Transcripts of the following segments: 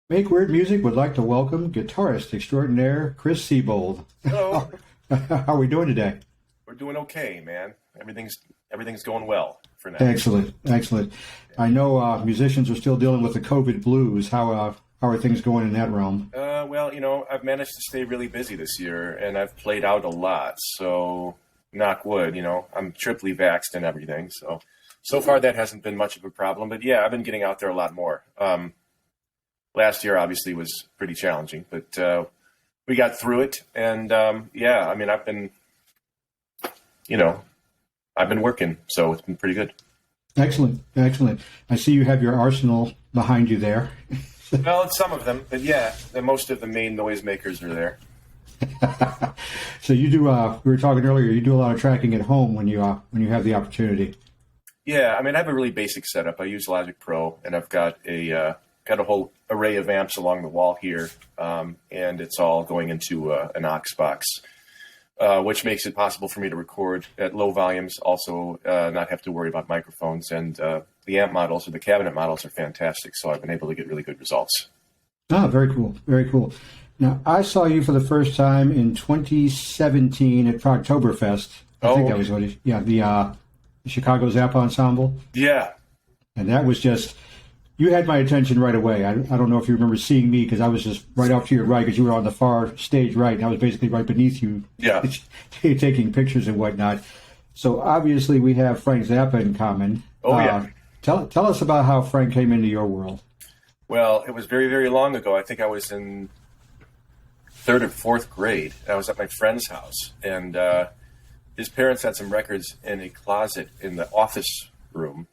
Make Weird Music would like to welcome guitarist extraordinaire Chris SIEBOLD. Hello. How are we doing today? We're doing okay, man. Everything's going well for now. Excellent, excellent. I know musicians are still dealing with the COVID blues. How are things going in that realm? Well, I've managed to stay really busy this year, and I've played out a lot. So, knock wood, I'm triply vaxxed and everything. So far that hasn't been much of a problem. But yeah, I've been getting out there a lot more. Last year obviously was pretty challenging, but we got through it. And yeah, I mean, I've been working, so it's been pretty good. Excellent, excellent. I see you have your arsenal behind you there. Well, it's some of them, but yeah, most of the main noisemakers are there. So you do. We were talking earlier. You do a lot of tracking at home when you have the opportunity. Yeah, I mean, I have a really basic setup. I use Logic Pro, and I've got a whole array of amps along the wall here, and it's all going into an aux box, which makes it possible for me to record at low volumes. Also, not have to worry about microphones, and the amp models or the cabinet models are fantastic. So I've been able to get really good results. Ah, very cool, very cool. Now, I saw you for the first time in 2017 at Progtoberfest. I think that was what the Chicago Zappa Ensemble. Yeah. And that was just, you had my attention right away. I don't know if you remember seeing me because I was just right off to your right because you were on the far stage right, and I was basically right beneath you, Yeah. taking pictures and whatnot. So obviously we have Frank Zappa in common. Oh, yeah. Tell us about how Frank came into your world. Well, it was very, very long ago. I think I was in third or fourth grade. I was at my friend's house, and his parents had some records in a closet in the office room.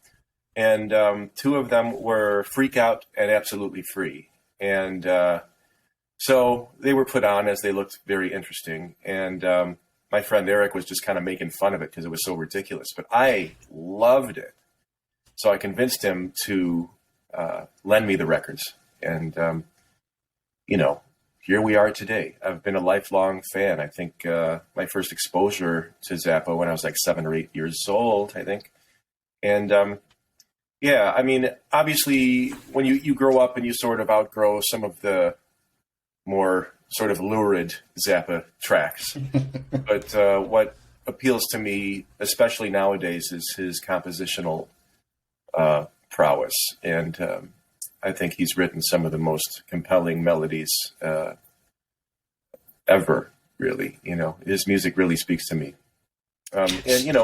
And two of them were Freak Out and Absolutely Free. And so they were put on as they looked very interesting. And my friend Eric was just kind of making fun of it because it was so ridiculous. But I loved it. So I convinced him to lend me the records. And, here we are today. I've been a lifelong fan. I think my first exposure to Zappa when I was like 7 or 8 years old, I think. And yeah, I mean, obviously, when you grow up and you sort of outgrow some of the more sort of lurid Zappa tracks. But what appeals to me, especially nowadays, is his compositional prowess. And I think he's written some of the most compelling melodies ever, really. His music really speaks to me. And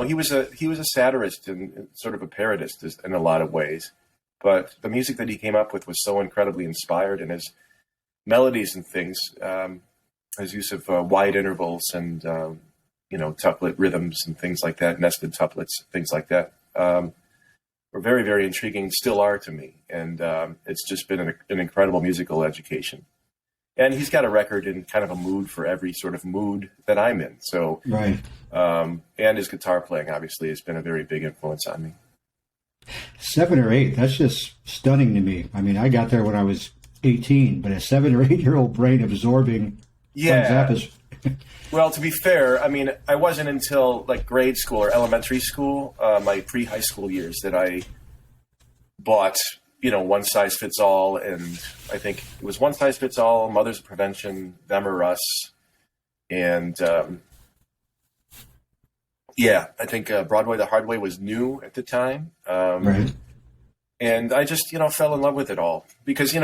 he was a satirist and sort of a parodist in a lot of ways, but the music that he came up with was so incredibly inspired, and his melodies and things, his use of wide intervals and tuplet rhythms and things like that, nested tuplets, things like that, were very, very intriguing. Still are to me, and it's just been an incredible musical education. And he's got a record in kind of a mood for every sort of mood that I'm in. So, Right. And his guitar playing, obviously, has been a very big influence on me. 7 or 8, that's just stunning to me. I mean, I got there when I was 18, but a 7 or 8-year-old brain absorbing Yeah. Frank Zappa's. Well, to be fair, I mean, I wasn't until like grade school or elementary school, my pre-high school years, that I bought, One Size Fits All, and I think it was One Size Fits All, Mothers of Prevention, Them or Us, and yeah, I think Broadway the Hard Way was new at the time. Right. And I just, fell in love with it all because,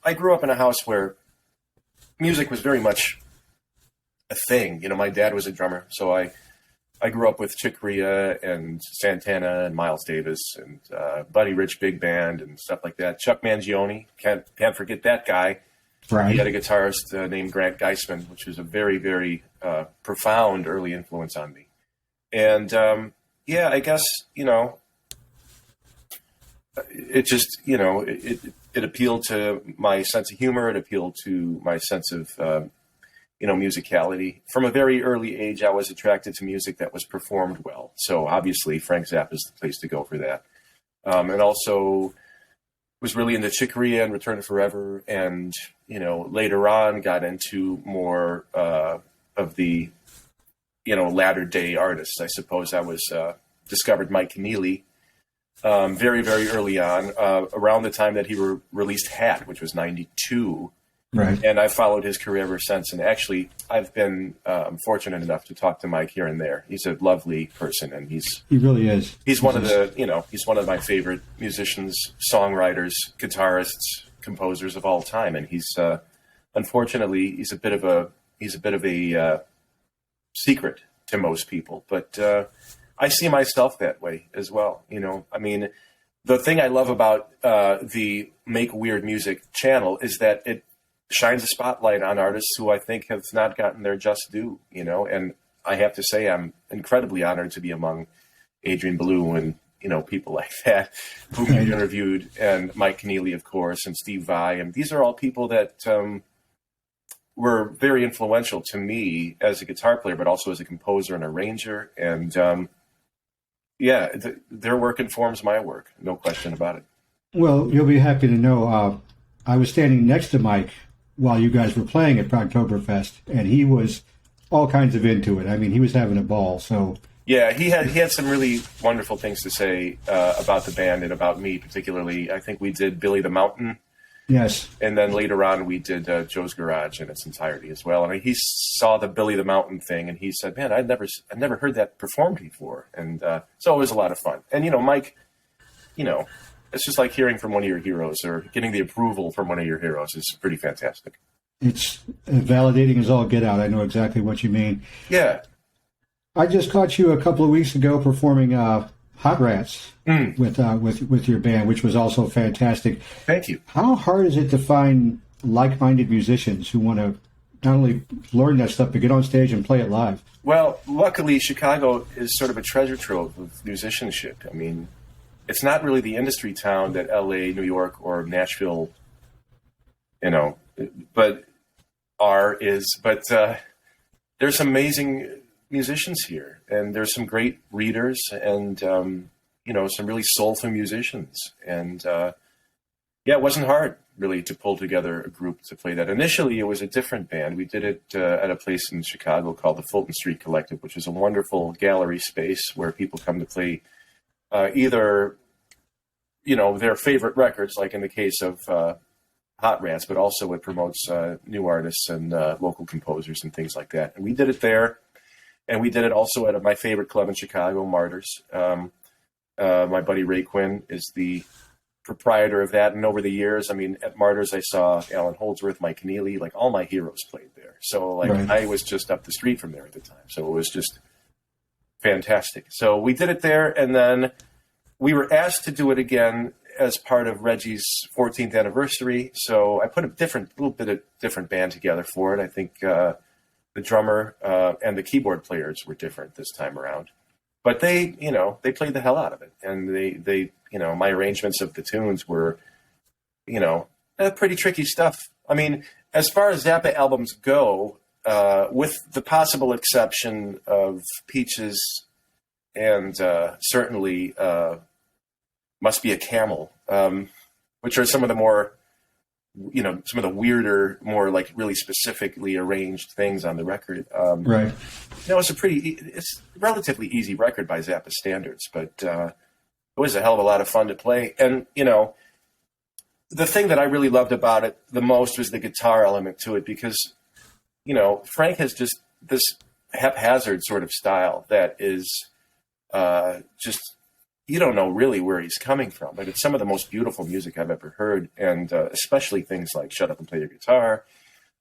I grew up in a house where music was very much a thing. My dad was a drummer, so I grew up with Chick Corea and Santana and Miles Davis and Buddy Rich Big Band and stuff like that. Chuck Mangione, can't forget that guy. Right. He had a guitarist named Grant Geisman, which was a very, very profound early influence on me. And yeah, I guess, it just, it appealed to my sense of humor. It appealed to my sense of, musicality. From a very early age, I was attracted to music that was performed well. So obviously Frank Zappa is the place to go for that. And also was really into Chick Corea and Return to Forever. And, later on got into more of the, latter day artists. I suppose I was discovered Mike Keneally very, very early on, around the time that he released Hat, which was 92. Right. And I've followed his career ever since. And actually, I've been fortunate enough to talk to Mike here and there. He's a lovely person, and he really is. He's one of he's one of my favorite musicians, songwriters, guitarists, composers of all time. And he's unfortunately he's a bit of a secret to most people. But I see myself that way as well. I mean, the thing I love about the Make Weird Music channel is that it shines a spotlight on artists who I think have not gotten their just due, and I have to say I'm incredibly honored to be among Adrian Belew and, people like that whom you interviewed, and Mike Keneally, of course, and Steve Vai. And these are all people that were very influential to me as a guitar player, but also as a composer and arranger. And their work informs my work. No question about it. Well, you'll be happy to know I was standing next to Mike while you guys were playing at Progtoberfest, and he was all kinds of into it. I mean, he was having a ball. So yeah, he had some really wonderful things to say about the band and about me particularly. I think we did Billy the Mountain. Yes. And then later on we did Joe's Garage in its entirety as well. And he saw the Billy the Mountain thing, and he said, "Man, I'd never heard that performed before." And so it was a lot of fun. And Mike, it's just like hearing from one of your heroes or getting the approval from one of your heroes is pretty fantastic. It's validating as all get out. I know exactly what you mean. Yeah. I just caught you a couple of weeks ago performing Hot Rats with your band, which was also fantastic. Thank you. How hard is it to find like-minded musicians who want to not only learn that stuff, but get on stage and play it live? Well, luckily, Chicago is sort of a treasure trove of musicianship. I mean, it's not really the industry town that L.A., New York, or Nashville, but there's some amazing musicians here, and there's some great readers, and some really soulful musicians. And it wasn't hard really to pull together a group to play that. Initially, it was a different band. We did it at a place in Chicago called the Fulton Street Collective, which is a wonderful gallery space where people come to play either, their favorite records, like in the case of Hot Rats, but also it promotes new artists and local composers and things like that. And we did it there, and we did it also at my favorite club in Chicago, Martyrs. My buddy Ray Quinn is the proprietor of that, and over the years, I mean, at Martyrs, I saw Alan Holdsworth, Mike Keneally, like all my heroes played there. So right. I was just up the street from there at the time. So it was just fantastic. So we did it there, and then we were asked to do it again as part of Reggie's 14th anniversary. So I put a little bit of different band together for it. I think the drummer and the keyboard players were different this time around, but they played the hell out of it. And they my arrangements of the tunes were, pretty tricky stuff. I mean, as far as Zappa albums go, with the possible exception of Peaches and certainly Must Be a Camel, which are some of the more, some of the weirder, more like really specifically arranged things on the record. Right. It's a relatively easy record by Zappa standards, but it was a hell of a lot of fun to play. And, the thing that I really loved about it the most was the guitar element to it, because, Frank has just this haphazard sort of style that is just, you don't know really where he's coming from, but it's some of the most beautiful music I've ever heard, and especially things like Shut Up and Play Your Guitar.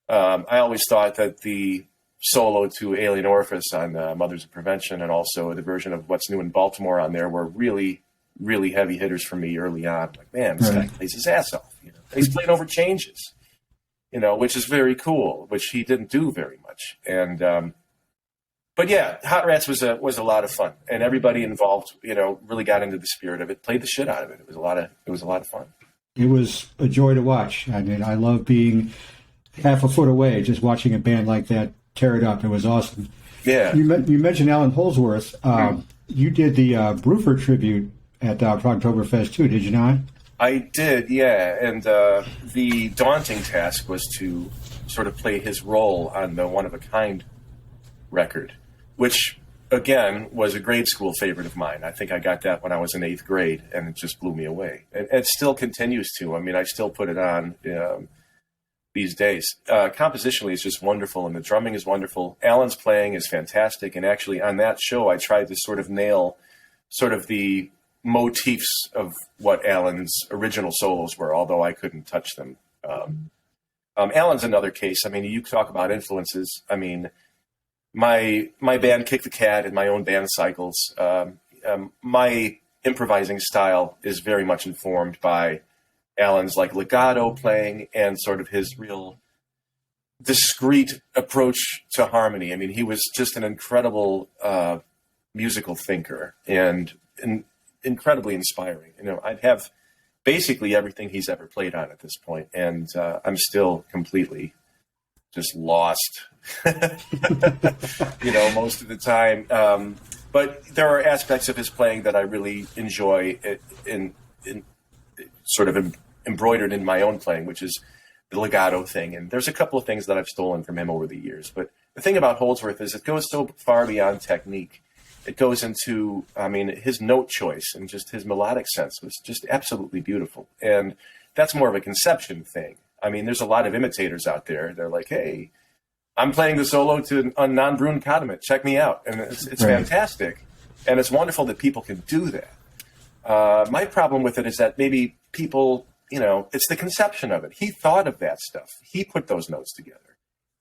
I always thought that the solo to Alien Orifice on Mothers of Prevention, and also the version of What's New in Baltimore on there, were really, really heavy hitters for me early on. Like, man, this guy plays his ass off. He's playing over changes, which is very cool, which he didn't do very much. And but yeah, Hot Rats was a lot of fun, and everybody involved, really got into the spirit of it, played the shit out of it. It was a lot of fun. It was a joy to watch. I mean, I love being half a foot away, just watching a band like that tear it up. It was awesome. Yeah. You mentioned Alan Holdsworth. You did the Bruford tribute at Progtoberfest too, did you not? I did, yeah. And the daunting task was to sort of play his role on the One of a Kind record, which again, was a grade school favorite of mine. I think I got that when I was in 8th grade, and it just blew me away. And it still continues to. I mean, I still put it on these days. Compositionally, it's just wonderful, and the drumming is wonderful. Alan's playing is fantastic, and actually on that show, I tried to sort of nail sort of the motifs of what Alan's original solos were, although I couldn't touch them. Alan's another case. I mean, you talk about influences. I mean, my band Kick the Cat and my own band Cycles, my improvising style is very much informed by Alan's like legato playing and sort of his real discreet approach to harmony. I mean, he was just an incredible musical thinker and incredibly inspiring. You know, I'd have basically everything he's ever played on at this point, and I'm still completely just lost, you know, most of the time. But there are aspects of his playing that I really enjoy in sort of embroidered in my own playing, which is the legato thing. And there's a couple of things that I've stolen from him over the years. But the thing about Holdsworth is it goes so far beyond technique. It goes into, I mean, his note choice and just his melodic sense was just absolutely beautiful. And that's more of a conception thing. I mean, there's a lot of imitators out there. They're like, hey, I'm playing the solo to a non-Brun Codiment. Check me out. And it's right. Fantastic. And it's wonderful that people can do that. My problem with it is that maybe people, you know, it's the conception of it. He thought of that stuff. He put those notes together.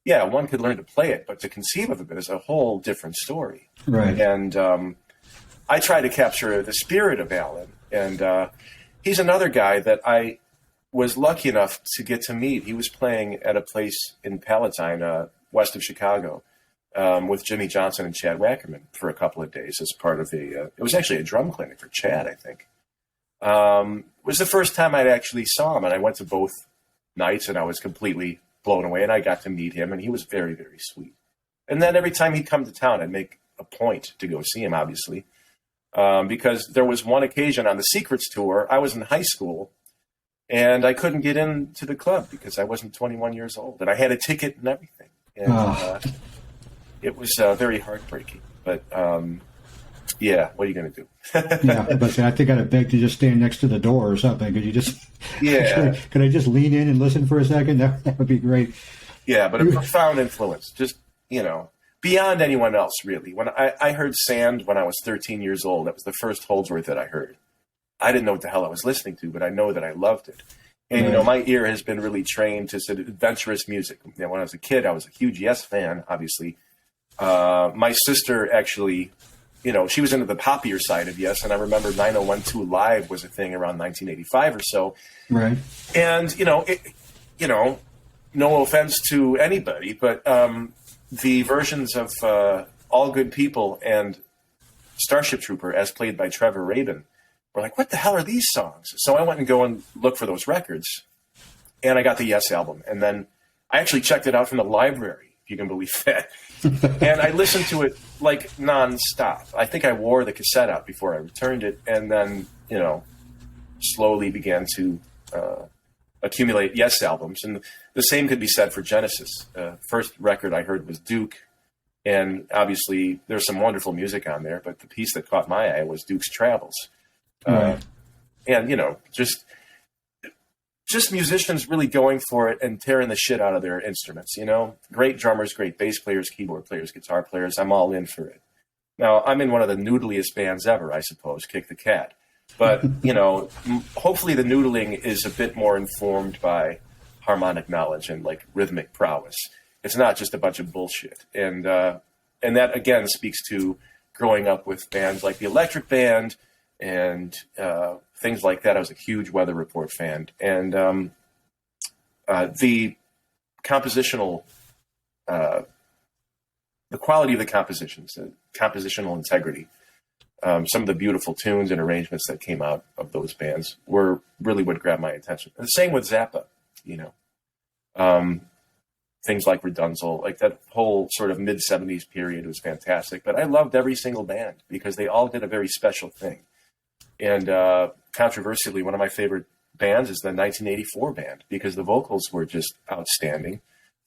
Yeah, one could learn to play it, but to conceive of it is a whole different story. Right. And I try to capture the spirit of Alan. And he's another guy that I was lucky enough to get to meet. He was playing at a place in Palatine, west of Chicago, with Jimmy Johnson and Chad Wackerman for a couple of days as part of it was actually a drum clinic for Chad, I think. It was the first time I'd actually saw him, and I went to both nights, and I was completely blown away, and I got to meet him, and he was very, very sweet. And then every time he'd come to town, I'd make a point to go see him, obviously, because there was one occasion on the Secrets tour, I was in high school, and I couldn't get into the club because I wasn't 21 years old, and I had a ticket and everything. And it was very heartbreaking, but yeah, what are you going to do? Yeah, but I think I'd beg to just stand next to the door or something. Could you just, yeah, could I just lean in and listen for a second? That would be great. Yeah, but a profound influence, just, you know, beyond anyone else, really. When I heard Sand when I was 13 years old, that was the first Holdsworth that I heard. I didn't know what the hell I was listening to, but I know that I loved it. And, you know, my ear has been really trained to sort of adventurous music. You know, when I was a kid, I was a huge Yes fan, obviously. My sister actually, you know, she was into the poppier side of Yes, and I remember 9012 Live was a thing around 1985 or so. Right. And, you know, no offense to anybody, but the versions of All Good People and Starship Trooper, as played by Trevor Rabin, were like, what the hell are these songs? So I went and go and look for those records, and I got the Yes album. And then I actually checked it out from the library, if you can believe that. And I listened to it like nonstop. I think I wore the cassette out before I returned it, and then, you know, slowly began to accumulate Yes albums. And the same could be said for Genesis. First record I heard was Duke, and obviously there's some wonderful music on there, but the piece that caught my eye was Duke's Travels. Right. And, you know, just musicians really going for it and tearing the shit out of their instruments, you know? Great drummers, great bass players, keyboard players, guitar players. I'm all in for it. Now, I'm in one of the noodliest bands ever, I suppose, Kick the Cat. But, you know, hopefully the noodling is a bit more informed by harmonic knowledge and, like, rhythmic prowess. It's not just a bunch of bullshit. And that, again, speaks to growing up with bands like the Electric Band and things like that. I was a huge Weather Report fan. And the compositional, the quality of the compositions, the compositional integrity, some of the beautiful tunes and arrangements that came out of those bands were really what grabbed my attention. And the same with Zappa, you know. Things like Redunzel, like that whole sort of mid-70s period was fantastic. But I loved every single band because they all did a very special thing. And controversially, one of my favorite bands is the 1984 band because the vocals were just outstanding.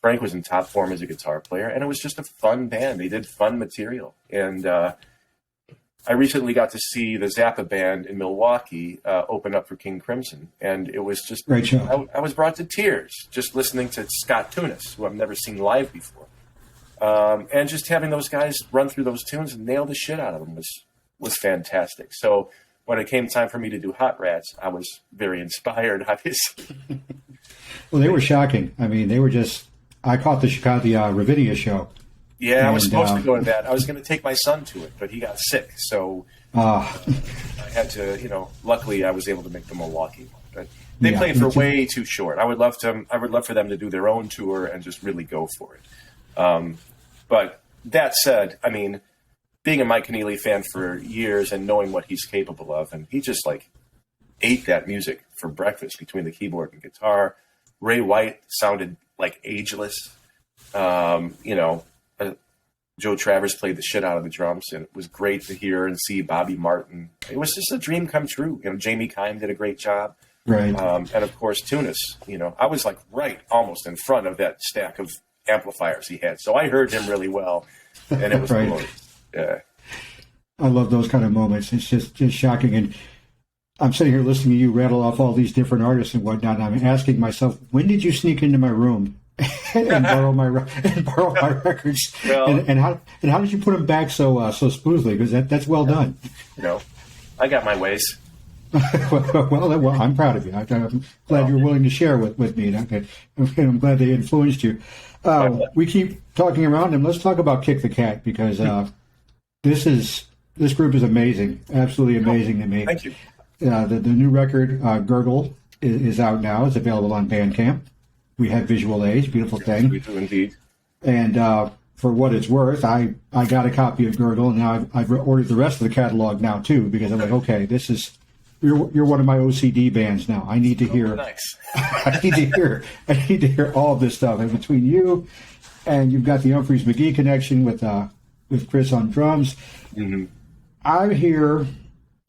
Frank was in top form as a guitar player, and it was just a fun band. They did fun material. And I recently got to see the Zappa band in Milwaukee open up for King Crimson, and it was just great show. I was brought to tears just listening to Scott Tunis, who I've never seen live before, and just having those guys run through those tunes and nail the shit out of them was fantastic. So when it came time for me to do Hot Rats, I was very inspired, obviously. Well, they were shocking. I mean, they were just. I caught the Ravinia show. Yeah, I was supposed to go to that. I was going to take my son to it, but he got sick, so I had to. Luckily, I was able to make the Milwaukee one. But they played for way too short. I would love for them to do their own tour and just really go for it. But that said, I mean, being a Mike Keneally fan for years and knowing what he's capable of, and he just ate that music for breakfast between the keyboard and guitar. Ray White sounded ageless. Joe Travers played the shit out of the drums, and it was great to hear and see Bobby Martin. It was just a dream come true. Jamie Kime did a great job. Right. And of course, Tunis, I was right almost in front of that stack of amplifiers he had. So I heard him really well, and it was right. glorious. Yeah. I love those kind of moments. It's just shocking. And I'm sitting here listening to you rattle off all these different artists and whatnot. And I'm asking myself, when did you sneak into my room and borrow my records? Well, and how did you put them back so smoothly? Because that's well done. I got my ways. well, I'm proud of you. I'm glad you're willing to share with me. And I'm glad they influenced you. We keep talking around him. Let's talk about Kick the Cat, because this group is amazing, absolutely amazing to me. Thank you. The new record, Gurgle, is out now. It's available on Bandcamp. We have visual aids, beautiful thing. We do indeed. And for what it's worth, I got a copy of Gurgle, and now I've ordered the rest of the catalog now too, because I'm like, okay, this is you're one of my OCD bands now. I need to hear. Nice. I need to hear all of this stuff. And between you and you've got the Humphreys McGee connection with Chris on drums. Mm-hmm. I'm here.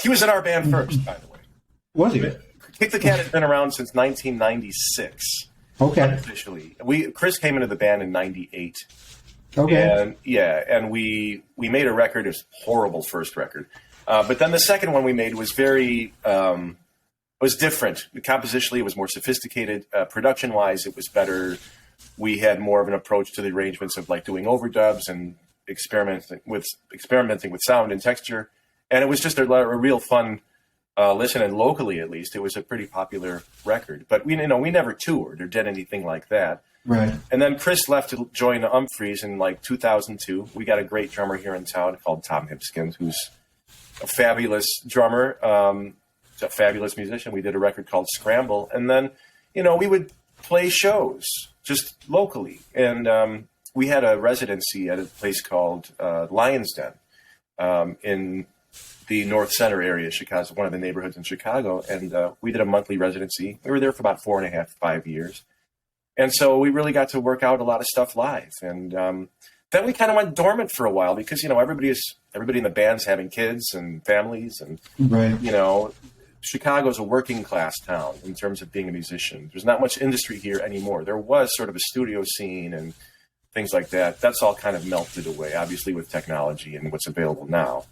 He was in our band first, by the way. Was he? Kick the Cat has been around since 1996. Okay. Unofficially. Chris came into the band in 98. Okay. And we made a record. It was a horrible first record. But then the second one we made was was different. Compositionally, it was more sophisticated. Production-wise, it was better. We had more of an approach to the arrangements of doing overdubs and experimenting with sound and texture. And it was just a real fun listen, and locally at least, it was a pretty popular record. But we never toured or did anything like that. Right. And then Chris left to join the Humphreys in 2002. We got a great drummer here in town called Tom Hipskins, who's a fabulous drummer, a fabulous musician. We did a record called Scramble, and then we would play shows just locally. And we had a residency at a place called Lion's Den in the North Center area, Chicago, one of the neighborhoods in Chicago. And we did a monthly residency. We were there for about 4.5, 5 years. And so we really got to work out a lot of stuff live. And then we kind of went dormant for a while because, everybody in the band's having kids and families. And, right. Chicago's a working class town in terms of being a musician. There's not much industry here anymore. There was sort of a studio scene and things like that. That's all kind of melted away, obviously, with technology and what's available now.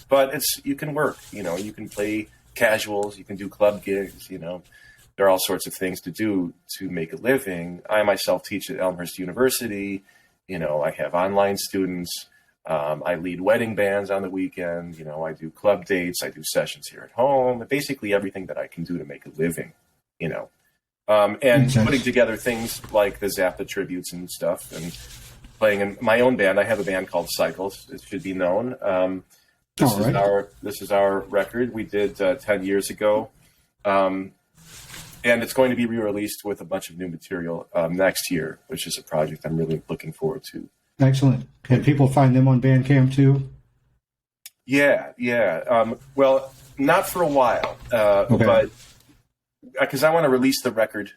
But you can work, you can play casuals, you can do club gigs, there are all sorts of things to do to make a living. I myself teach at Elmhurst University. I have online students. I lead wedding bands on the weekend. I do club dates. I do sessions here at home. Basically everything that I can do to make a living, and putting together things like the Zappa tributes and stuff, and playing in my own band. I have a band called Cycles. It should be known. This is our record we did 10 years ago. And it's going to be re-released with a bunch of new material next year, which is a project I'm really looking forward to. Excellent. Can people find them on Bandcamp too? Yeah. Well, not for a while, but because I want to release the record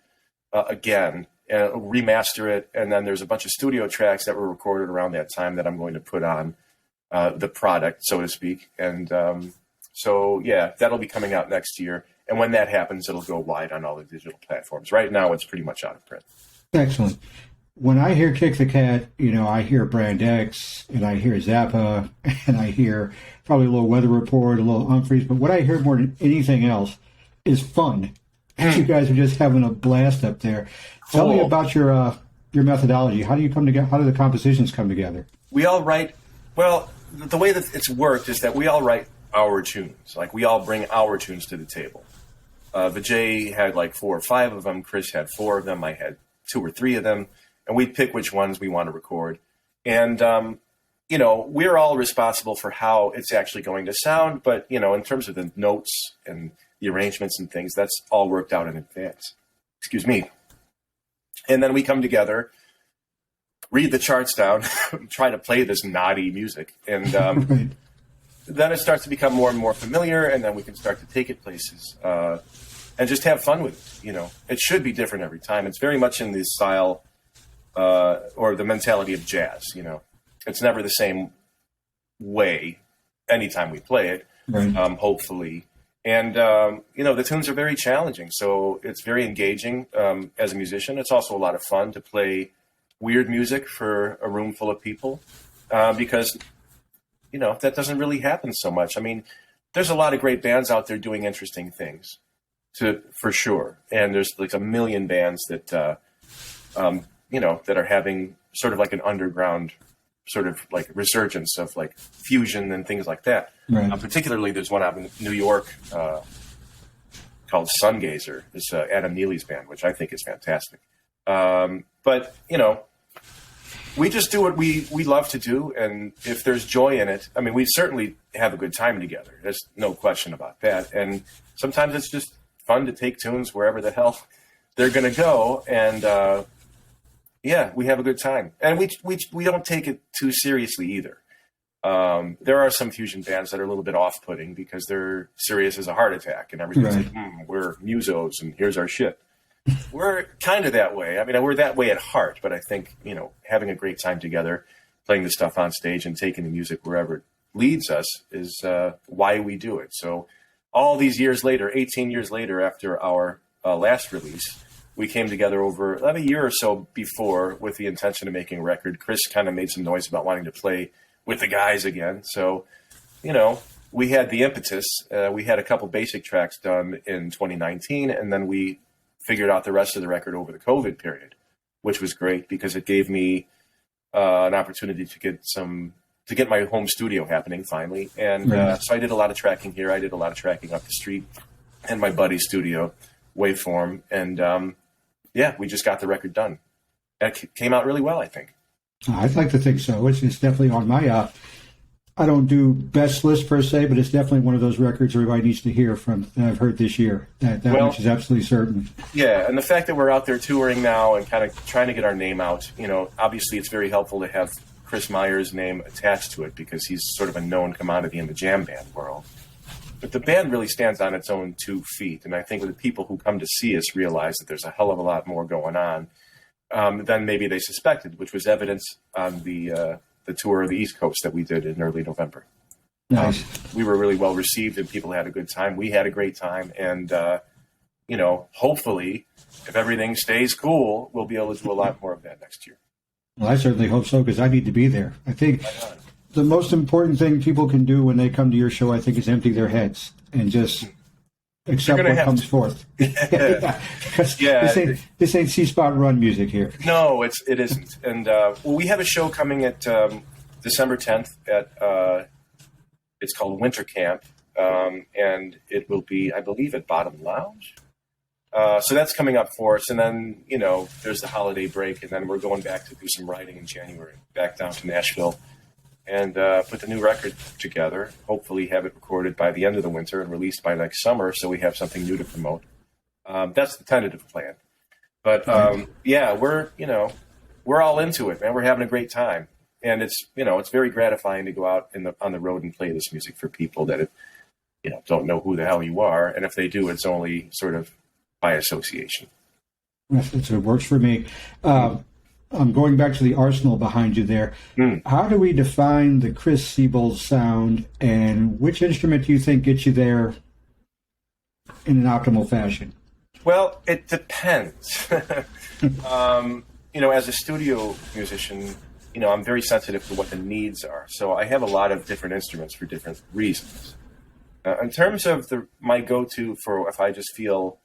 again and remaster it. And then there's a bunch of studio tracks that were recorded around that time that I'm going to put on the product, so to speak. And that'll be coming out next year. And when that happens, it'll go wide on all the digital platforms. Right now, it's pretty much out of print. Excellent. when I hear Kick the Cat, I hear Brand X, and I hear Zappa, and I hear probably a little Weather Report, a little Humphreys. But what I hear more than anything else is fun. You guys are just having a blast up there. Cool. Tell me about your methodology. How do you come together? How do the compositions come together? We all write. Well, the way that it's worked is that we all write our tunes. Like, we all bring our tunes to the table. Vijay had like 4 or 5 of them. Chris had 4 of them. I had 2 or 3 of them. And we pick which ones we want to record. And, we're all responsible for how it's actually going to sound. But, in terms of the notes and the arrangements and things, that's all worked out in advance. Excuse me. And then we come together, read the charts down, try to play this naughty music. And then it starts to become more and more familiar. And then we can start to take it places and just have fun with it. It should be different every time. It's very much in the style or the mentality of jazz. It's never the same way anytime we play it, right. Hopefully. And, the tunes are very challenging. So it's very engaging as a musician. It's also a lot of fun to play weird music for a room full of people because, that doesn't really happen so much. I mean, there's a lot of great bands out there doing interesting things for sure. And there's like a million bands that, that are having sort of like an underground sort of like resurgence of like fusion and things like that. Right. Particularly, there's one out in New York called Sungazer. It's Adam Neely's band, which I think is fantastic. But, we just do what we love to do. And if there's joy in it, I mean, we certainly have a good time together. There's no question about that. And sometimes it's just fun to take tunes wherever the hell they're going to go. And, we have a good time. And we don't take it too seriously either. There are some fusion bands that are a little bit off-putting because they're serious as a heart attack. And everybody's like, we're musos and here's our shit. We're kind of that way. I mean, we're that way at heart, but I think, having a great time together, playing the stuff on stage and taking the music wherever it leads us is why we do it. So all these years later, 18 years later after our last release, we came together over about a year or so before with the intention of making a record. Chris kind of made some noise about wanting to play with the guys again. So, we had the impetus. We had a couple basic tracks done in 2019, and then we figured out the rest of the record over the COVID period, which was great because it gave me an opportunity to get my home studio happening finally. And so I did a lot of tracking here. I did a lot of tracking up the street in my buddy's studio, Waveform. And we just got the record done. It came out really well, I think. I'd like to think so. It's definitely on my I don't do best list per se, but it's definitely one of those records everybody needs to hear from that I've heard this year. That much is absolutely certain. Yeah, and the fact that we're out there touring now and kind of trying to get our name out, obviously it's very helpful to have Chris Meyer's name attached to it because he's sort of a known commodity in the jam band world. But the band really stands on its own 2 feet, and I think the people who come to see us realize that there's a hell of a lot more going on than maybe they suspected, which was evidence on the tour of the East Coast that we did in early November. Nice. We were really well received and people had a good time. We had a great time. And, hopefully if everything stays cool, we'll be able to do a lot more of that next year. Well, I certainly hope so because I need to be there. I think the most important thing people can do when they come to your show, I think, is empty their heads and just accept what comes forth. This ain't C-Spot Run music here. No, it isn't. And we have a show coming at December 10th at it's called Winter Camp, and it will be, I believe, at Bottom Lounge. So that's coming up for us, and then there's the holiday break, and then we're going back to do some writing in January, back down to Nashville, and put the new record together. Hopefully, have it recorded by the end of the winter and released by next summer, so we have something new to promote. That's the tentative plan. But we're all into it, man. We're having a great time, and it's very gratifying to go out on the road and play this music for people that don't know who the hell you are, and if they do, it's only sort of by association. It works for me. I'm going back to the arsenal behind you there. How do we define the Chris SIEBOLD sound, and which instrument do you think gets you there in an optimal fashion? Well, it depends. as a studio musician, I'm very sensitive to what the needs are. So I have a lot of different instruments for different reasons. In terms of my go-to for if I just feel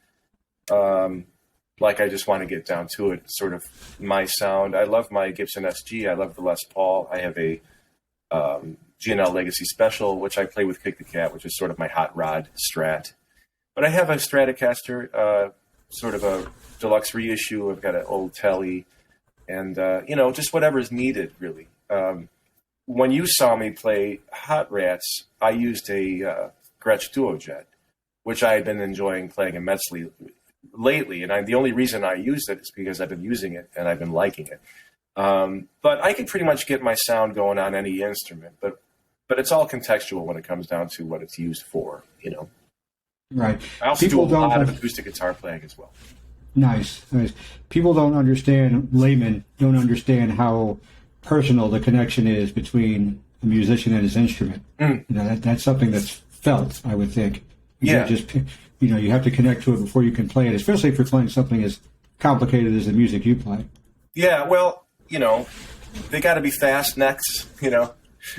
like I just want to get down to it, sort of my sound. I love my Gibson SG. I love the Les Paul. I have a G&L Legacy Special, which I play with Kick the Cat, which is sort of my hot rod Strat. But I have a Stratocaster, sort of a deluxe reissue. I've got an old Telly, and just whatever is needed, really. When you saw me play Hot Rats, I used a Gretsch Duojet, which I had been enjoying playing immensely lately, and the only reason I use it is because I've been using it and I've been liking it. But I can pretty much get my sound going on any instrument, but it's all contextual when it comes down to what it's used for, Right. I also do a lot of acoustic guitar playing as well. Nice. People laymen don't understand how personal the connection is between a musician and his instrument. That's something that's felt, I would think. You have to connect to it before you can play it, especially if you're playing something as complicated as the music you play. Yeah, well, they got to be fast necks,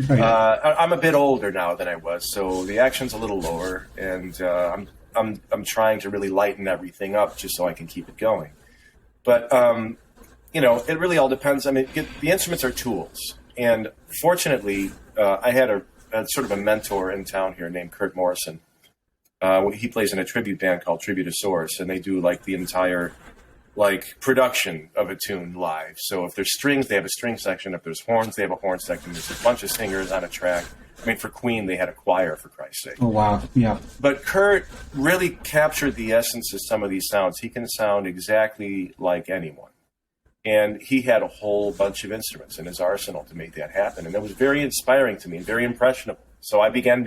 Right. I'm a bit older now than I was, so the action's a little lower, and I'm trying to really lighten everything up just so I can keep it going. But it really all depends. I mean, the instruments are tools, and fortunately, I had a sort of a mentor in town here named Kurt Morrison. He plays in a tribute band called Tributosaurus, and they do the entire production of a tune live. So if there's strings, they have a string section. If there's horns, they have a horn section. There's a bunch of singers on a track. I mean, for Queen, they had a choir, for Christ's sake. Oh, wow. Yeah. But Kurt really captured the essence of some of these sounds. He can sound exactly like anyone. And he had a whole bunch of instruments in his arsenal to make that happen. And it was very inspiring to me and very impressionable. So I began,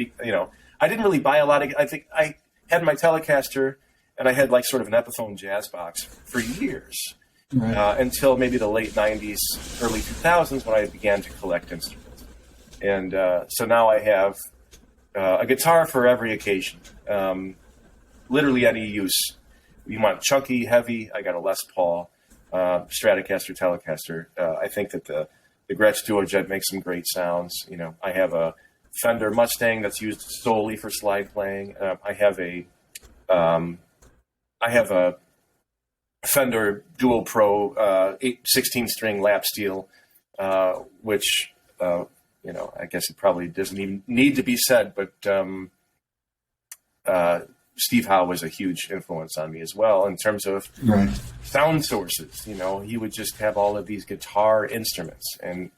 I didn't really buy a lot of, I think I had my Telecaster, and I had sort of an Epiphone jazz box for years, right. Until maybe the late 90s, early 2000s when I began to collect instruments. And so now I have a guitar for every occasion, literally any use. You want chunky, heavy, I got a Les Paul, Stratocaster, Telecaster. I think that the Gretsch Duojet makes some great sounds. I have a Fender Mustang that's used solely for slide playing. I have a Fender Dual Pro 16-string lap steel, which I guess it probably doesn't even need to be said, but Steve Howe was a huge influence on me as well in terms of right. sound sources. He would just have all of these guitar instruments, and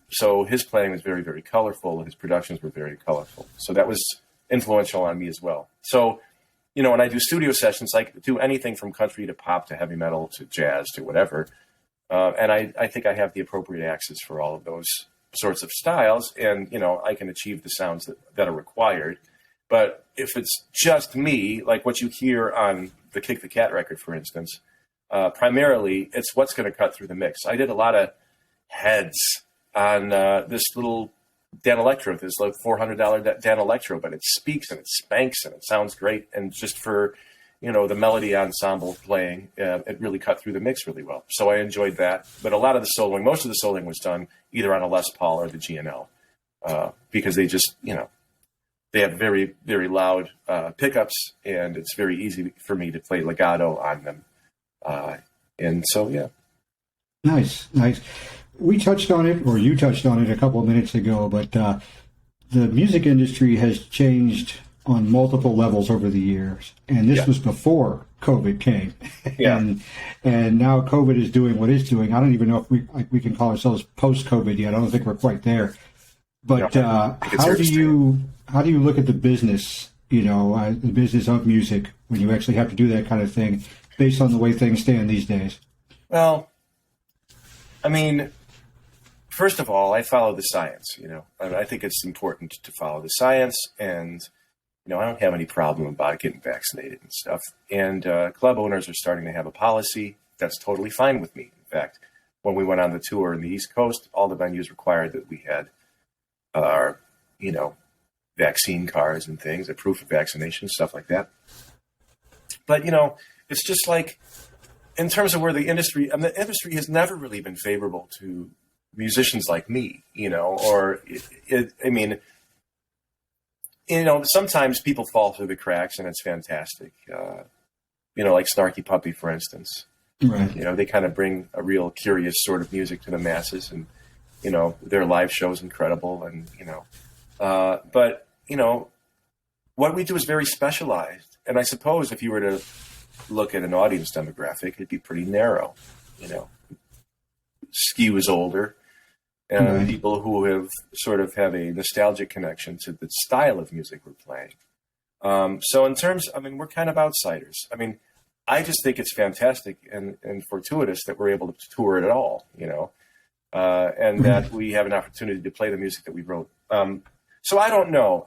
so his playing was very, very colorful. His productions were very colorful. So that was influential on me as well. So, when I do studio sessions, I do anything from country to pop to heavy metal to jazz to whatever. And I think I have the appropriate access for all of those sorts of styles. And, I can achieve the sounds that are required. But if it's just me, like what you hear on the Kick the Cat record, for instance, primarily it's what's going to cut through the mix. I did a lot of heads on this little Dan Electro, this $400 Dan Electro, but it speaks and it spanks and it sounds great. And just for, the melody ensemble playing, it really cut through the mix really well. So I enjoyed that. But a lot of the soloing, most of the soloing was done either on a Les Paul or the G&L because they just, they have very, very loud pickups, and it's very easy for me to play legato on them. And so, yeah. Nice. We touched on it, or you touched on it a couple of minutes ago, but the music industry has changed on multiple levels over the years. And this was before COVID came. Yeah. and now COVID is doing what it's doing. I don't even know if we can call ourselves post-COVID yet. I don't think we're quite there. But how do you look at the business, the business of music, when you actually have to do that kind of thing based on the way things stand these days? Well, I mean, first of all, I follow the science, I think it's important to follow the science, and, I don't have any problem about getting vaccinated and stuff. And club owners are starting to have a policy that's totally fine with me. In fact, when we went on the tour in the East Coast, all the venues required that we had our, vaccine cards and things, a proof of vaccination, stuff like that. But, it's just like in terms of where the industry has never really been favorable to musicians like me, or I mean, sometimes people fall through the cracks and it's fantastic. Like Snarky Puppy, for instance. Right. They kind of bring a real curious sort of music to the masses, and, their live show is incredible. And, but, what we do is very specialized. And I suppose if you were to look at an audience demographic, it'd be pretty narrow, skews older, and Right. people who have a nostalgic connection to the style of music we're playing. So in terms, we're kind of outsiders. I just think it's fantastic and fortuitous that we're able to tour it at all, and that we have an opportunity to play the music that we wrote. So I don't know.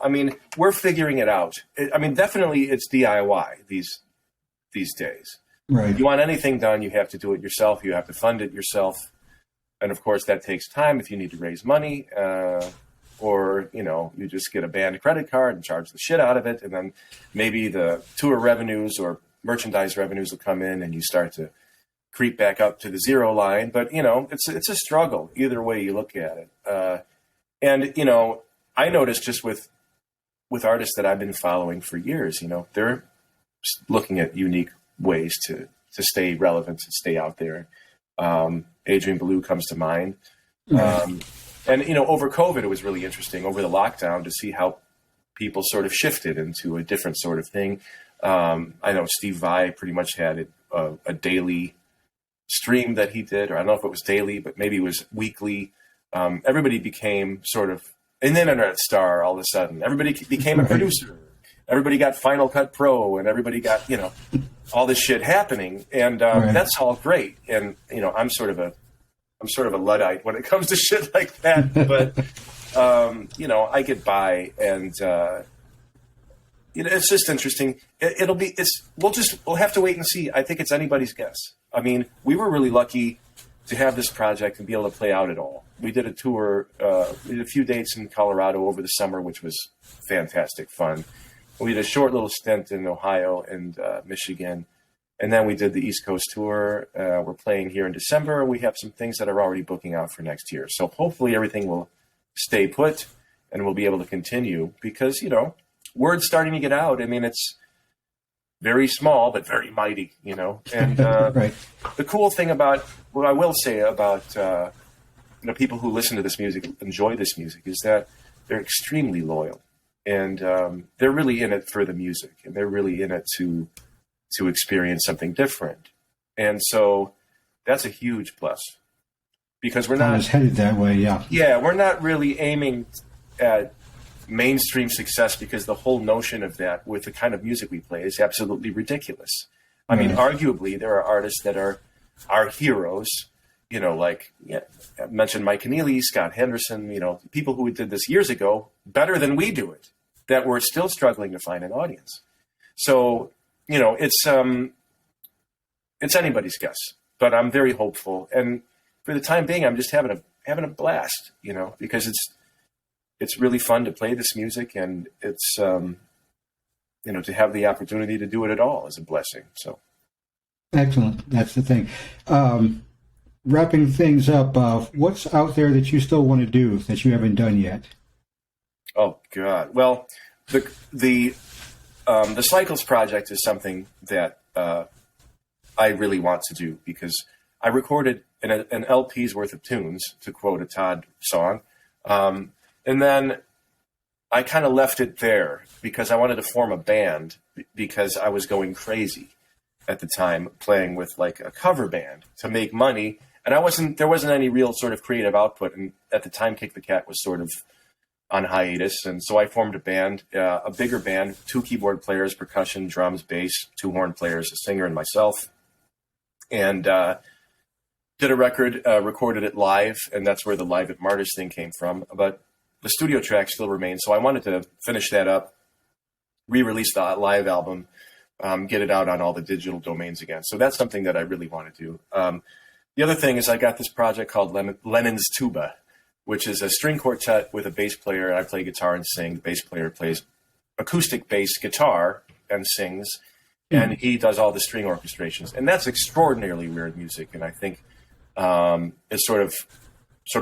We're figuring it out. Definitely it's DIY these days. Right. If you want anything done, you have to do it yourself. You have to fund it yourself. And of course that takes time if you need to raise money, or, you just get a band credit card and charge the shit out of it. And then maybe the tour revenues or merchandise revenues will come in and you start to creep back up to the zero line. But, it's a struggle either way you look at it. And, I noticed just with artists that I've been following for years, they're looking at unique ways to stay relevant, to stay out there. Adrian Belew comes to mind. Right. And, over COVID, it was really interesting over the lockdown to see how people sort of shifted into a different sort of thing. I know Steve Vai pretty much had a daily stream that he did, or I don't know if it was daily, but maybe it was weekly. Everybody became sort of an internet star all of a sudden. Everybody became a producer. Everybody got Final Cut Pro, and everybody got, all this shit happening. And Right. that's all great. And, I'm sort of a Luddite when it comes to shit like that. But, I get by, and, it's just interesting. We'll have to wait and see. I think it's anybody's guess. We were really lucky to have this project and be able to play out it all. We did a tour, we did a few dates in Colorado over the summer, which was fantastic fun. We did a short little stint in Ohio and Michigan. And then we did the East Coast tour. We're playing here in December. We have some things that are already booking out for next year. So hopefully everything will stay put and we'll be able to continue because, word's starting to get out. It's very small, but very mighty, And Right. the cool thing about what I will say about people who listen to this music, enjoy this music, is that they're extremely loyal. And they're really in it for the music. And they're really in it to experience something different. And so that's a huge plus. Because we're I not was headed that way, yeah. Yeah, we're not really aiming at mainstream success because the whole notion of that with the kind of music we play is absolutely ridiculous. Arguably, there are artists that are our heroes, I mentioned Mike Keneally, Scott Henderson, people who did this years ago better than we do it, that we're still struggling to find an audience. So, it's anybody's guess, but I'm very hopeful. And for the time being, I'm just having a blast, because it's really fun to play this music, and it's, to have the opportunity to do it at all is a blessing. So. Excellent. That's the thing. Wrapping things up, what's out there that you still want to do that you haven't done yet? Oh God. Well, the Cycles project is something that I really want to do because I recorded an LP's worth of tunes, to quote a Todd song. And then I kind of left it there because I wanted to form a band because I was going crazy at the time playing with like a cover band to make money. And there wasn't any real sort of creative output. And at the time, Kick the Cat was sort of on hiatus. And so I formed a band, a bigger band, 2 keyboard players, percussion, drums, bass, 2 horn players, a singer, and myself. And did a record, recorded it live. And that's where the Live at Martyrs thing came from. But the studio track still remains. So I wanted to finish that up, re-release the live album, get it out on all the digital domains again. So that's something that I really want to do. The other thing is I got this project called Lennon's Tuba, which is a string quartet with a bass player. I play guitar and sing. The bass player plays acoustic bass guitar and sings. and he does all the string orchestrations, and that's extraordinarily weird music. And I think it sort of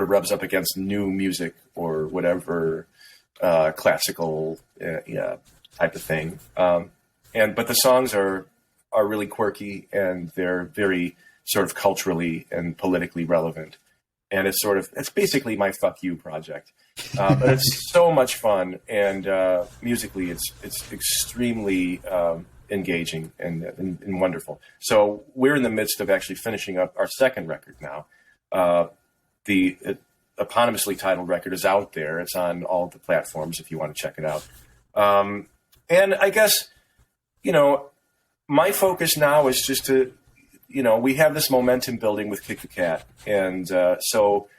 rubs up against new music or whatever classical type of thing. But the songs are really quirky, and they're very sort of culturally and politically relevant. And it's basically my fuck you project. But it's so much fun, and musically it's extremely engaging and wonderful. So we're in the midst of actually finishing up our second record now. The eponymously titled record is out there. It's on all the platforms if you want to check it out. And I guess, my focus now is just to, we have this momentum building with Kick the Cat. And so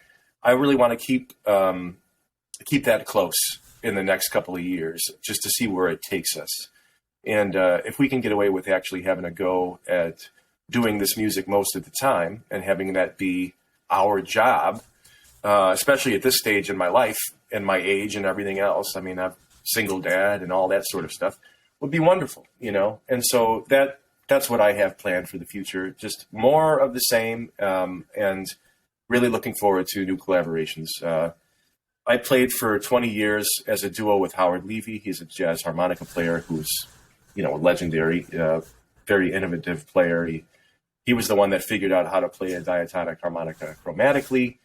I really want to keep that close in the next couple of years, just to see where it takes us. And if we can get away with actually having a go at doing this music most of the time and having that be our job, especially at this stage in my life and my age and everything else. I mean, I'm a single dad and all that sort of stuff would be wonderful, And so that's what I have planned for the future. Just more of the same, and really looking forward to new collaborations. I played for 20 years as a duo with Howard Levy. He's a jazz harmonica player who's, a legendary, very innovative player. He was the one that figured out how to play a diatonic harmonica chromatically.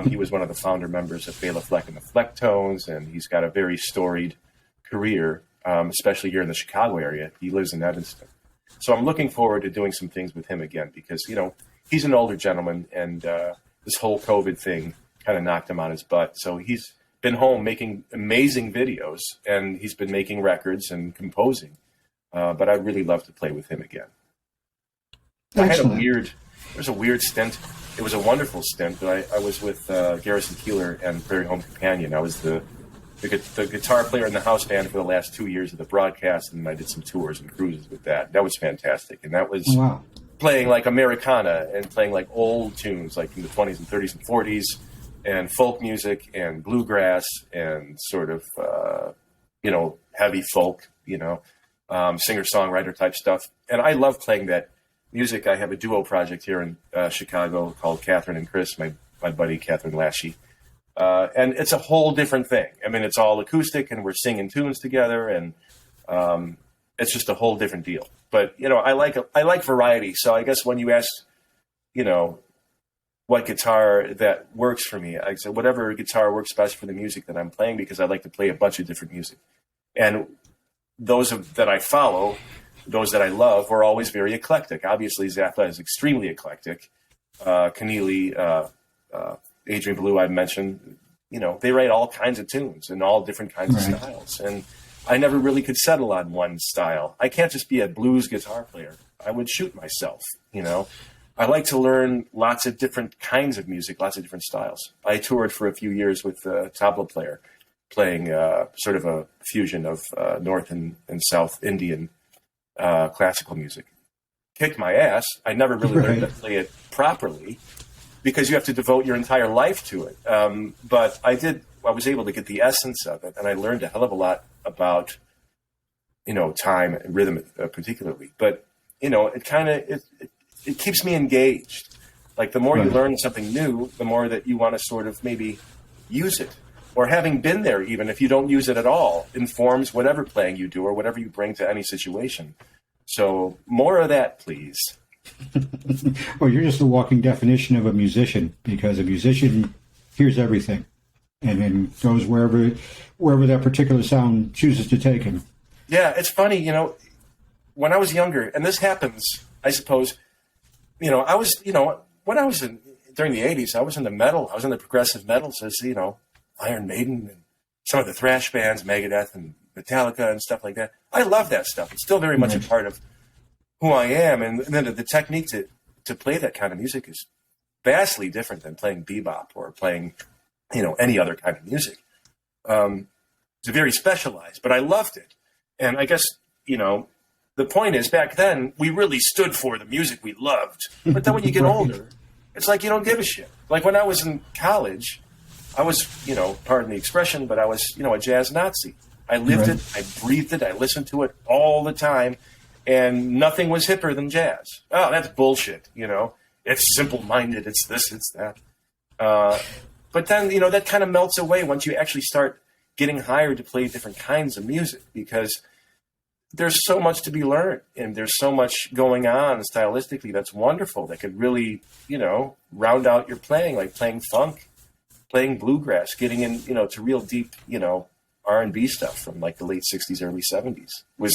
He was one of the founder members of Bela Fleck and the Flecktones, and he's got a very storied career, especially here in the Chicago area. He lives in Evanston. So I'm looking forward to doing some things with him again because, he's an older gentleman, and this whole COVID thing kind of knocked him on his butt. So he's been home making amazing videos, and he's been making records and composing. But I'd really love to play with him again. Excellent. There's a weird stint. It was a wonderful stint, but I was with Garrison Keillor and Prairie Home Companion. I was the guitar player in the house band for the last 2 years of the broadcast, and I did some tours and cruises with that. That was fantastic. And that was playing like Americana and playing like old tunes, like in the 20s and 30s and 40s, and folk music and bluegrass and sort of, heavy folk, singer-songwriter type stuff. And I love playing that music. I have a duo project here in Chicago called Catherine and Chris, my buddy Catherine Lashy. And it's a whole different thing. I mean, it's all acoustic, and we're singing tunes together, and it's just a whole different deal. But I like variety. So I guess when you ask, what guitar that works for me, I said whatever guitar works best for the music that I'm playing, because I like to play a bunch of different music. And those that I follow, those that I love, were always very eclectic. Obviously, Zappa is extremely eclectic. Keneally, Adrian Belew, I mentioned, they write all kinds of tunes and all different kinds of styles. And I never really could settle on one style. I can't just be a blues guitar player. I would shoot myself, I like to learn lots of different kinds of music, lots of different styles. I toured for a few years with a tabla player, playing sort of a fusion of North and South Indian classical music. Kicked my ass. I never really learned to play it properly because you have to devote your entire life to it. But I was able to get the essence of it, and I learned a hell of a lot about, time and rhythm particularly. But, it keeps me engaged. Like the more you learn something new, the more that you want to sort of maybe use it. Or having been there, even if you don't use it at all, informs whatever playing you do or whatever you bring to any situation. So more of that, please. Well, you're just a walking definition of a musician, because a musician hears everything and then goes wherever that particular sound chooses to take him. Yeah, it's funny, when I was younger, and this happens, I suppose, I was, when I was during the 80s, I was into metal. I was into progressive metal, so Iron Maiden and some of the thrash bands, Megadeth and Metallica and stuff like that. I love that stuff. It's still very much a part of who I am. And then the technique to play that kind of music is vastly different than playing bebop or playing, any other kind of music. It's very specialized, but I loved it. And I guess, the point is, back then, we really stood for the music we loved. But then when you get older, it's like you don't give a shit. Like when I was in college, I was, pardon the expression, but I was, a jazz Nazi. I lived it, I breathed it, I listened to it all the time. and nothing was hipper than jazz. Oh, that's bullshit. It's simple-minded. It's this, it's that. But then, that kind of melts away once you actually start getting hired to play different kinds of music, because there's so much to be learned, and there's so much going on stylistically that's wonderful that could really, round out your playing, like playing funk, playing bluegrass, getting in, to real deep, R&B stuff from like the late 60s, early 70s was,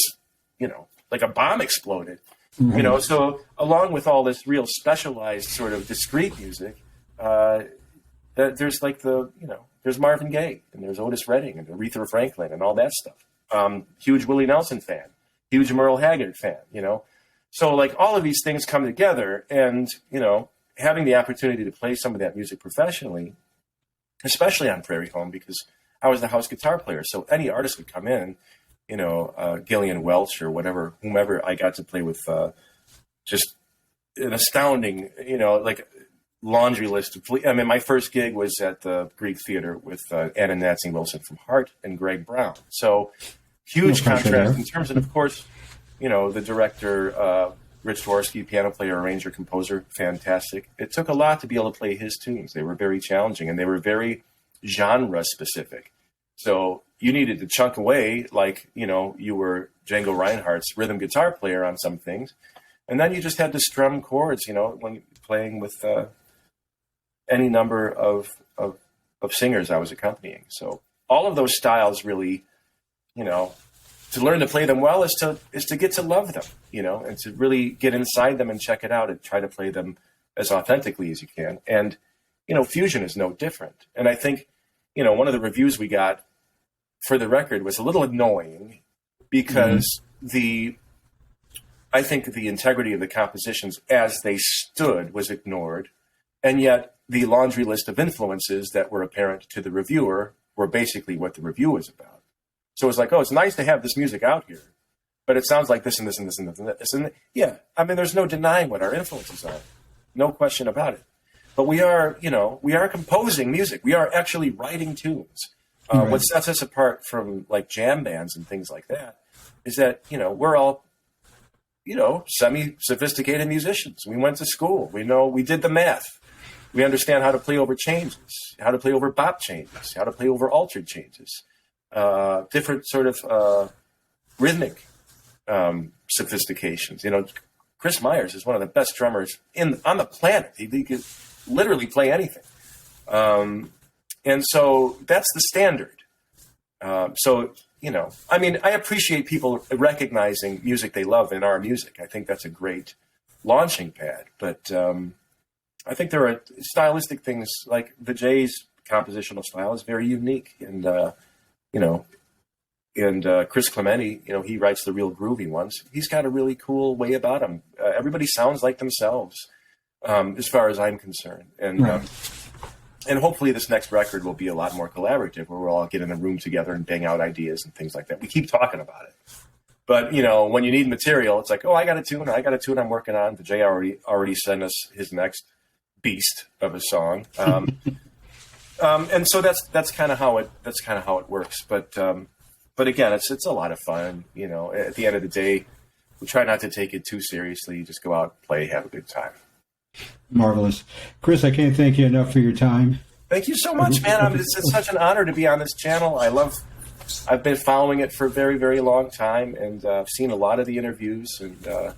like a bomb exploded. Mm-hmm. So along with all this real specialized sort of discrete music, there's like there's Marvin Gaye, and there's Otis Redding, and Aretha Franklin, and all that stuff. Huge Willie Nelson fan, huge Merle Haggard fan, So like all of these things come together, and, having the opportunity to play some of that music professionally, especially on Prairie Home, because I was the house guitar player. So any artist would come in, Gillian Welch or whatever, whomever I got to play with, just an astounding, like laundry list of. I mean, my first gig was at the Greek Theater with Anna Nancy Wilson from Heart and Greg Brown. So huge contrast in terms of course, the director, Rich Dvorsky, piano player, arranger, composer, fantastic. It took a lot to be able to play his tunes. They were very challenging, and they were very genre specific. So you needed to chunk away like, you were Django Reinhardt's rhythm guitar player on some things. And then you just had to strum chords, when playing with any number of singers I was accompanying. So all of those styles really, to learn to play them well is to get to love them, and to really get inside them and check it out and try to play them as authentically as you can. And, fusion is no different. And I think, one of the reviews we got for the record was a little annoying because I think the integrity of the compositions as they stood was ignored. And yet the laundry list of influences that were apparent to the reviewer were basically what the review was about. So it's like, oh, it's nice to have this music out here, but it sounds like this and this and this and this and this. And yeah, I mean, there's no denying what our influences are. No question about it. But we are composing music. We are actually writing tunes. Right. What sets us apart from like jam bands and things like that is that, we're all, semi-sophisticated musicians. We went to school. We did the math. We understand how to play over changes, how to play over bop changes, how to play over altered changes, different sort of rhythmic sophistications. Chris Myers is one of the best drummers on the planet. He could literally play anything. And so that's the standard. I appreciate people recognizing music they love in our music. I think that's a great launching pad. But I think there are stylistic things like the Jay's compositional style is very unique. And, Chris Clementi, he writes the real groovy ones. He's got a really cool way about him. Everybody sounds like themselves, as far as I'm concerned. And, right. And hopefully this next record will be a lot more collaborative, where we'll all get in a room together and bang out ideas and things like that. We keep talking about it. But, when you need material, it's like, oh, I got a tune I'm working on. The Jay already sent us his next beast of a song. And so that's kind of how it works. But again, it's a lot of fun. At the end of the day, we try not to take it too seriously. Just go out, play, have a good time. Marvelous. Chris, I can't thank you enough for your time. Thank you so much, man. It's such an honor to be on this channel. I've been following it for a very, very long time, and I've seen a lot of the interviews, and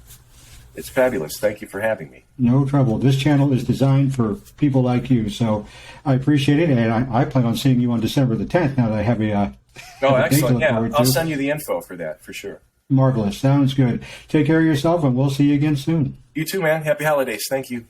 it's fabulous. Thank you for having me. No trouble. This channel is designed for people like you, so I appreciate it, and I plan on seeing you on December the 10th now that I have a excellent. Yeah, I'll send you the info for that, for sure. Marvelous. Sounds good. Take care of yourself, and we'll see you again soon. You too, man. Happy holidays. Thank you.